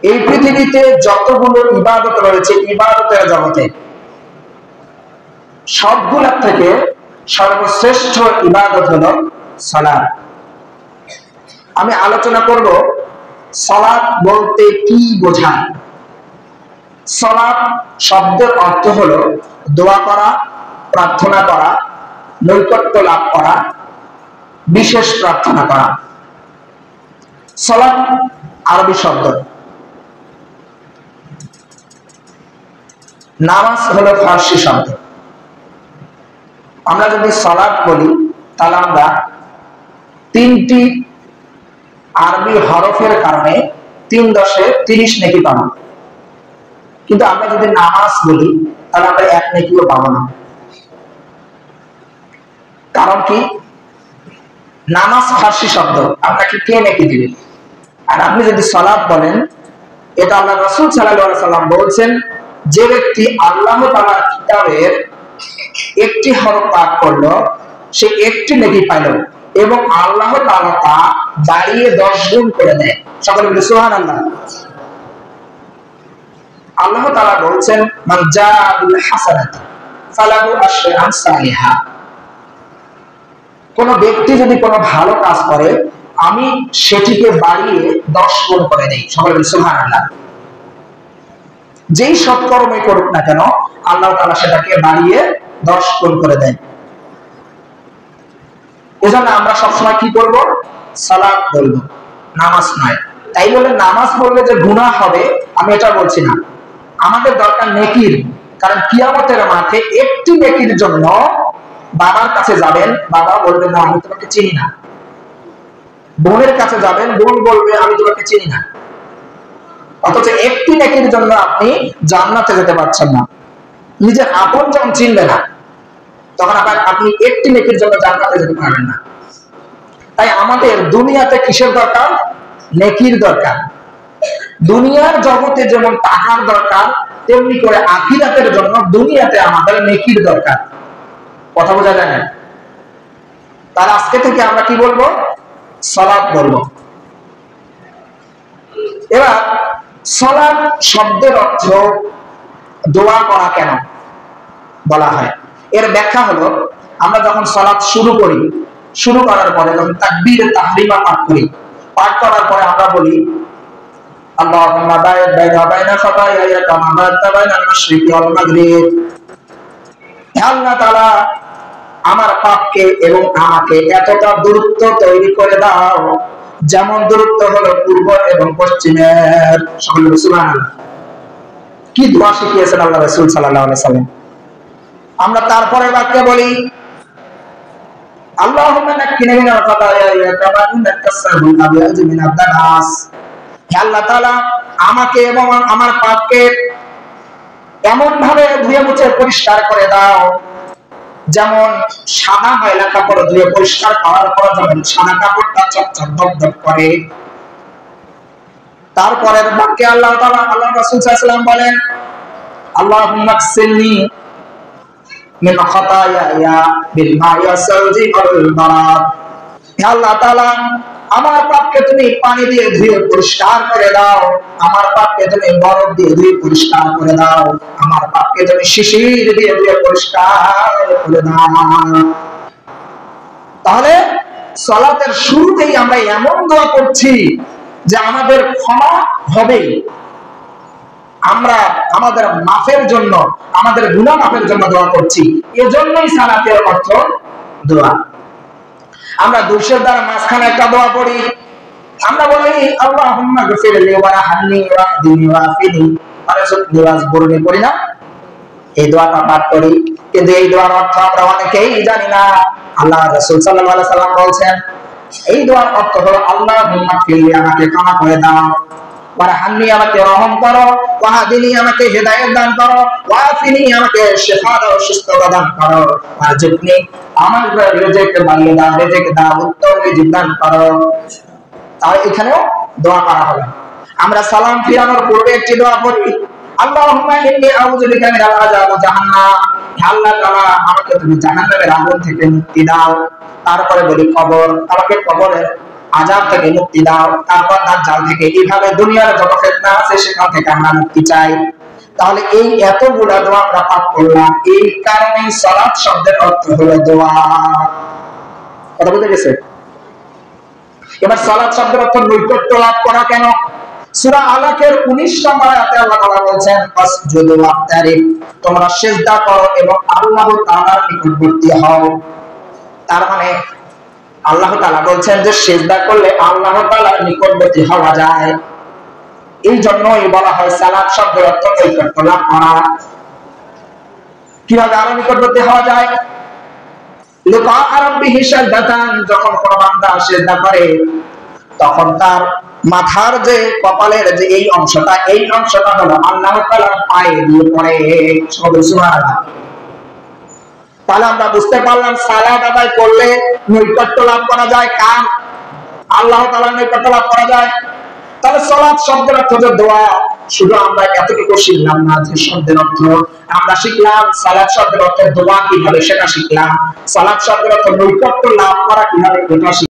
এই পৃথিবীতে যতগুলো ইবাদত রয়েছে ইবাদতের জগতে সবগুলোর থেকে সর্বশ্রেষ্ঠ ইবাদত হলো সালাত। আমি আলোচনা করব সালাত বলতে কি বোঝায়। সালাত শব্দের অর্থ হলো দোয়া করা, প্রার্থনা করা, নৈকট্য লাভ করা, বিশেষ প্রার্থনা করা। সালাত আরবি শব্দ, নামাজ হলো ফার্সি শব্দ। আমরা যদি সালাত বলি তাহলে আমরা তিনটি আরবি হরফের কারণে 3×30 নেকি পাবো, কিন্তু আমরা যদি নামাজ বলি তাহলে আমরা 1 নেকিও পাবো না। কারণ কি? নামাজ ফার্সি শব্দ, আপনাকে কে নেকি দিবে? আর আপনি যদি সালাত বলেন, এটা আল্লাহ রাসূল সাল্লাল্লাহু আলাইহি সাল্লাম বলছেন, যে ব্যক্তি আল্লাহ তাআলার কিতাবের একটি হরফ পাঠ করলো সে একটি নেকি পাইল এবং আল্লাহ তাআলা তা বাড়িয়ে 10 গুণ করে দেয়। সকলে বলি সুবহানাল্লাহ। আল্লাহ তাআলা বলছেন, মান জাআ বিল হাসানাতি ফালাহু আশরু আমসালিহা। কোন ব্যক্তি যদি কোনো ভালো কাজ করে আমি সেটিকে বাড়িয়ে 10 গুণ করে দেই। সকলে বলি সুবহানাল্লাহ। যেই সৎকর্মই করুক না কেন আল্লাহ তাআলা সেটাকে বাড়িয়ে 10 গুণ করে দেন। এজন্য আমরা সবসময় কি করব? সালাত বলবো, নামাজ নয়। তাই বলে নামাজ পড়লে যে গুনাহ হবে আমি এটা বলছি না। আমাদের দরকার নেকির, কারণ কিয়ামতের মাঠে একটি নেকির জন্য বাবার কাছে যাবেন, বাবা বলবেন না আমি তোমাকে চিনি না। বোনের কাছে যাবেন, বোন বলবে আমি তোমাকে চিনি না। অথচ একটি নেকির জন্য আপনি জান্নাতে যেতে পারছেন না। নিজের আপনজন চিনবে না, তখন আপনি একটি নেকির জন্য জান্নাতে যেতে পারবেন না। তাই আমাদের দুনিয়াতে কিসের দরকার? নেকির দরকার। দুনিয়ার জগতে যেমন টাকার দরকার, তেমনি করে আখিরাতের জন্য দুনিয়াতে আমাদের নেকির দরকার। কথা বোঝা যায় না? তার আজকে থেকে আমরা কি বলবো? সালাত বলবো। এবার সালাত শব্দের অর্থ দোয়া করা কেন বলা হয়, এর ব্যাখ্যা হলো, আমরা যখন সালাত শুরু করি, শুরু করার পরে যখন তাকবীর তাহরিমা পাঠ করি, পাঠ করার পরে আমরা বলি আল্লাহুম্মা বা'id বাইনা ওয়া বাইনা খাতায়ায়া কামা বা'adta বাইনাল মাশরিকি ওয়াল মাগরিব। হে আল্লাহ তাআলা, আমার পাপকে এবং আমাকে এতটা দূরত্ব তৈরি করে দাও যেমন দূরত্ব হলো পূর্ব এবং পশ্চিমের। সকলে সুবহানাল্লাহ। কি দোয়া শিখিয়েছেন আল্লাহ রাসূল সাল্লাল্লাহু আলাইহি সাল্লাম। আমরা তারপরে বাক্যে বলি আল্লাহুম্মা নাক্কিনি মিনাল খাতায়া কামা নাক্কাস সাবুল আবিয়াজ মিনাদ দানাস। হে আল্লাহ তাআলা, আমাকে এবং আমার পাপকে এমন ভাবে ধুয়ে মুছে পরিষ্কার করে দাও যেমন সাদা ময়লা কাপড় ধুয়ে পরিষ্কার করার পর যেমন সাদা কাপড়টা চকচক দপদপ করে। তারপরের বাক্যে আল্লাহ তাআলা, আল্লাহ রাসূল সাল্লাল্লাহু আলাইহি ওয়াসাল্লাম বলেন আল্লাহুম্মা আকসিলনি মিন খাতায়ায়া বিল মা'i ওয়াস-সালজি ওয়াল বারাদ। হে আল্লাহ তাআলা, আমার পাপকে তুমি পানি দিয়ে ধুয়ে পরিষ্কার করে দাও, আমার পাপকে তুমি বরফ দিয়ে ধুয়ে পরিষ্কার করে দাও, আমার পাপকে তুমি শিশির দিয়ে ধুয়ে পরিষ্কার করে দাও। তাহলে সালাতের শুরুতেই আমরা এমন দোয়া করছি যে আমাদের ক্ষমা হবে, আমরা আমাদের মাফের জন্য, আমাদের গুনাহ মাফের জন্য দোয়া করছি। এজন্যই সালাতের অর্থ দোয়া। আমরা দুশের দ্বারা মাঝখানে একটা দোয়া পড়ি, আমরা বলি আল্লাহুম্মা গফিরলি ওয়ারহামনি ওয়াহদিনি ওয়াফিনি ওয়ারযুকনি ওয়াজবুরনি, করি না? এই দোয়াটা পাঠ করি, কিন্তু এই দোয়ার অর্থ আমরা অনেকেই জানি না। আল্লাহ রাসূল সাল্লাল্লাহু আলাইহি সাল্লাম বলেন এই দোয়ার অর্থ হলো আল্লাহুম্মা গফিরলি, আমাকে ক্ষমা করে দাও, ওয়ারহামনি, আমাকে রহম করো, ওয়াহদিনি, আমাকে হেদায়েত দান করো, ওয়াফিনি, আমাকে শিফা দাও, সুস্থতা দান করো, ওয়ারযুকনি, আমার রিজিক বাড়িয়ে দাও, রিজিক দাও, উত্তম রিজিক দান করো। তাই এখানেও দোয়া করা হবে। আমরা সালাম ফিরানোর পূর্বে একটি দোয়া পড়ি, আল্লাহুম্মা ইন্নী আউযু বিকা মিনাল আযাব জাহান্নাম। হে আল্লাহ তাআলা, আমাকে তুমি জাহান্নামের আগুন থেকে মুক্তি দাও। তারপরে বলি কবর, আমাকে কবরের আযাব থেকে মুক্তি দাও, তারপর দাজ্জাল থেকে, এইভাবে দুনিয়ার যত ফিতনা আছে সেখান থেকে আমরা মুক্তি চাই। তাহলে এই এতগুলা দোয়া আমরা পাঠ করলাম, এই কারণে সালাত শব্দের অর্থ হলো দোয়া। কথা বুঝে গেছে? এবার সালাত শব্দের অর্থ নৈকট্য লাভ করা। কেন? সূরা আলাকের 19 নম্বর আয়াতে আল্লাহ তাআলা বলেছেন ফাসজুদু ওয়াক্তারিব, তোমরা সিজদা করো এবং আল্লাহ তাআলার নিকটবর্তী হও। তার মানে আল্লাহ তাআলা বলছেন যে সিজদা করলে আল্লাহ তাআলার নিকটবর্তী হওয়া যায়। এই জন্যই বলা হয় সালাত শব্দের অর্থ নৈকট্য লাভ করা। কিভাবে আরো নিকটবর্তী হওয়া যায়? লিকা রাব্বিহি সাজদাতান, যখন কোন বান্দা সিজদা করে তখন তার মাথার যে কপালের যে এই অংশটা হলো আল্লাহ তাআলার পায়ে দিয়ে পড়ে। সুবহানাল্লাহ। তাহলে আমরা বুঝতে পারলাম সালাত আদায় করলে নৈকট্য লাভ করা যায় কার? আল্লাহ তাআলার নৈকট্য লাভ করা যায়। তাহলে সালাত শব্দের অর্থ যে দোয়া, শুধু আমরা এতটুকু শিখলাম না যে শব্দের অর্থ, আমরা শিখলাম সালাত শব্দের অর্থ দোয়া কিভাবে সেটা শিখলাম, সালাত শব্দের অর্থ নৈকট্য লাভ করা কিভাবে এটা